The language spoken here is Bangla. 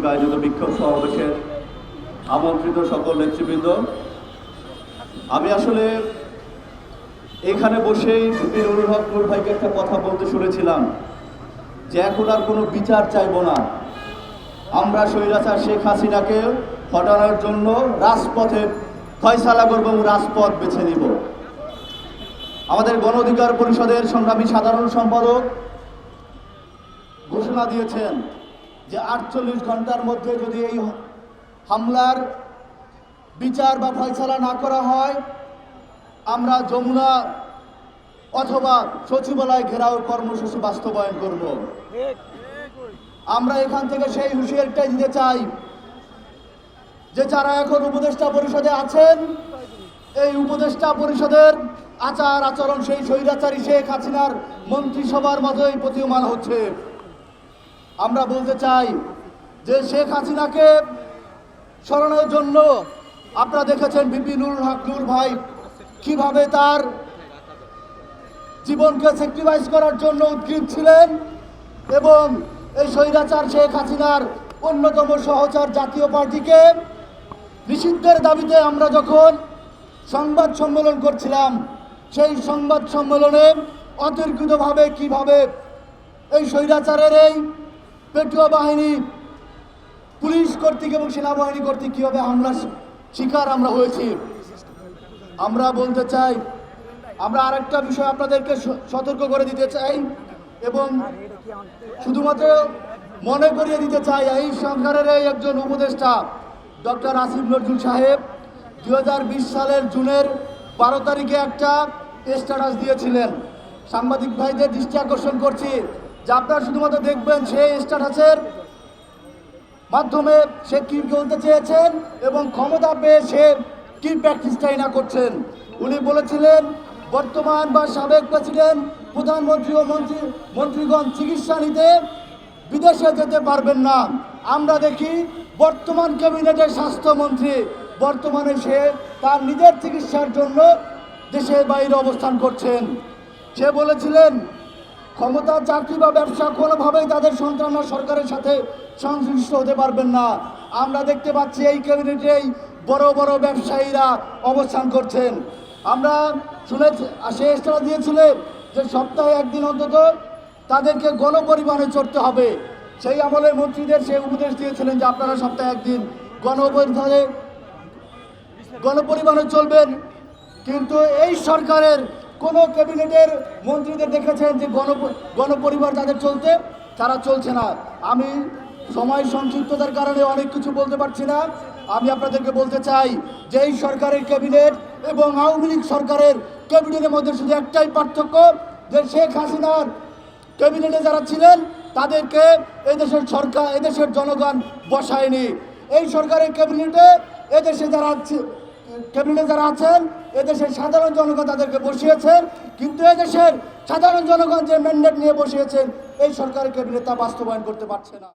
কর্তৃক আয়োজিত বিক্ষোভ সমাবেশের আমন্ত্রিত সকল নেতৃবৃন্দ, আমি আসলে এখানে বসেই নুরুল হক নূর ভাইকে একটা কথা বলতে শুনেছিলাম যে এখন আর কোনো বিচার চাইব না, আমরা স্বৈরাচার শেখ হাসিনাকে হটানোর জন্য রাজপথে ফয়সালা করব এবং রাজপথ বেছে নিব। আমাদের গণ অধিকার পরিষদের সংগ্রামী সাধারণ সম্পাদক ঘোষণা দিয়েছেন যে 48 ঘন্টার মধ্যে যদি এই হামলার বিচার বা ফয়সালা না করা হয়, আমরা যমুনা অথবা সচিবালয় ঘেরাও কর্মসূচি বাস্তবায়ন করব। আমরা এখান থেকে সেই হুঁশিয়ারিটাই দিতে চাই যে যারা এখন উপদেষ্টা পরিষদে আছেন, এই উপদেষ্টা পরিষদের আচার আচরণ সেই স্বৈরাচারী শেখ হাসিনার মন্ত্রিসভার মতোই প্রতীয়মান হচ্ছে। আমরা বলতে চাই যে শেখ হাসিনাকে সরানোর জন্য আপনারা দেখেছেন ভিপি নুরুল হক নূর ভাই কিভাবে তার জীবনকে স্যাক্রিফাইস করার জন্য উদ্গ্রীব ছিলেন, এবং এই স্বৈরাচার শেখ হাসিনার অন্যতম সহচর জাতীয় পার্টিকে নিষিদ্ধের দাবিতে আমরা যখন সংবাদ সম্মেলন করছিলাম, সেই সংবাদ সম্মেলনে অতর্কিতভাবে কিভাবে এই স্বৈরাচারের এই পেটুয়া বাহিনী পুলিশ কর্তৃক এবং সেনাবাহিনী কর্তৃক কীভাবে হামলার শিকার আমরা হয়েছি। আমরা বলতে চাই, আমরা আরেকটা বিষয় আপনাদেরকে সতর্ক করে দিতে চাই এবং শুধুমাত্র মনে করিয়ে দিতে চাই, এই সরকারের এই একজন উপদেষ্টা ডক্টর আসিফ নজরুল সাহেব 2020 সালের জুনের 12 তারিখে একটা স্ট্যাটাস দিয়েছিলেন। সাংবাদিক ভাইদের দৃষ্টি আকর্ষণ করছি যে আপনারা শুধুমাত্র দেখবেন সেই স্ট্যাটাসের মাধ্যমে সে কি বলতে চেয়েছেন এবং ক্ষমতা পেয়ে সে কি প্র্যাকটিসটাই না করছেন। উনি বলেছিলেন বর্তমান বা সাবেক প্রেসিডেন্ট, প্রধানমন্ত্রী ও মন্ত্রীগণ চিকিৎসা নিতে বিদেশে যেতে পারবেন না। আমরা দেখি বর্তমান ক্যাবিনেটের স্বাস্থ্যমন্ত্রী বর্তমানে সে তার নিজের চিকিৎসার জন্য দেশের বাইরে অবস্থান করছেন। সে বলেছিলেন ক্ষমতা, চাকরি বা ব্যবসা কোনোভাবেই তাদের সন্তানরা সরকারের সাথে সংশ্লিষ্ট হতে পারবেন না। আমরা দেখতে পাচ্ছি এই ক্যাবিনেটেই বড় বড় ব্যবসায়ীরা অবস্থান করছেন। আমরা শুনেছি সে ইস্তারা দিয়েছিলেন যে সপ্তাহে একদিন অন্তত তাদেরকে গণপরিবহনে চড়তে হবে। সেই আমলে মন্ত্রীদের সে উপদেশ দিয়েছিলেন যে আপনারা সপ্তাহে একদিন গণপরিবহনে চলবেন। কিন্তু এই সরকারের কোনো ক্যাবিনেটের মন্ত্রীদের দেখেছেন যে গণপরিবহন তাদের চলতে, তারা চলছে না। আমি সময় সংক্ষিপ্ততার কারণে অনেক কিছু বলতে পারছি না। আমি আপনাদেরকে বলতে চাই যে এই সরকারের ক্যাবিনেট এবং আওয়ামী লীগ সরকারের ক্যাবিনেটের মধ্যে শুধু একটাই পার্থক্য, যে শেখ হাসিনার ক্যাবিনেটে যারা ছিলেন তাদেরকে এদেশের সরকার, এদেশের জনগণ বসায়নি। এই সরকারের ক্যাবিনেটে এদেশে যারা আছেন এদেশের সাধারণ জনগণ তাদেরকে বসিয়েছেন, কিন্তু এদেশের সাধারণ জনগণ যে ম্যান্ডেট নিয়ে বসিয়েছেন এই সরকারের ক্যাবিনেট তা বাস্তবায়ন করতে পারছে না।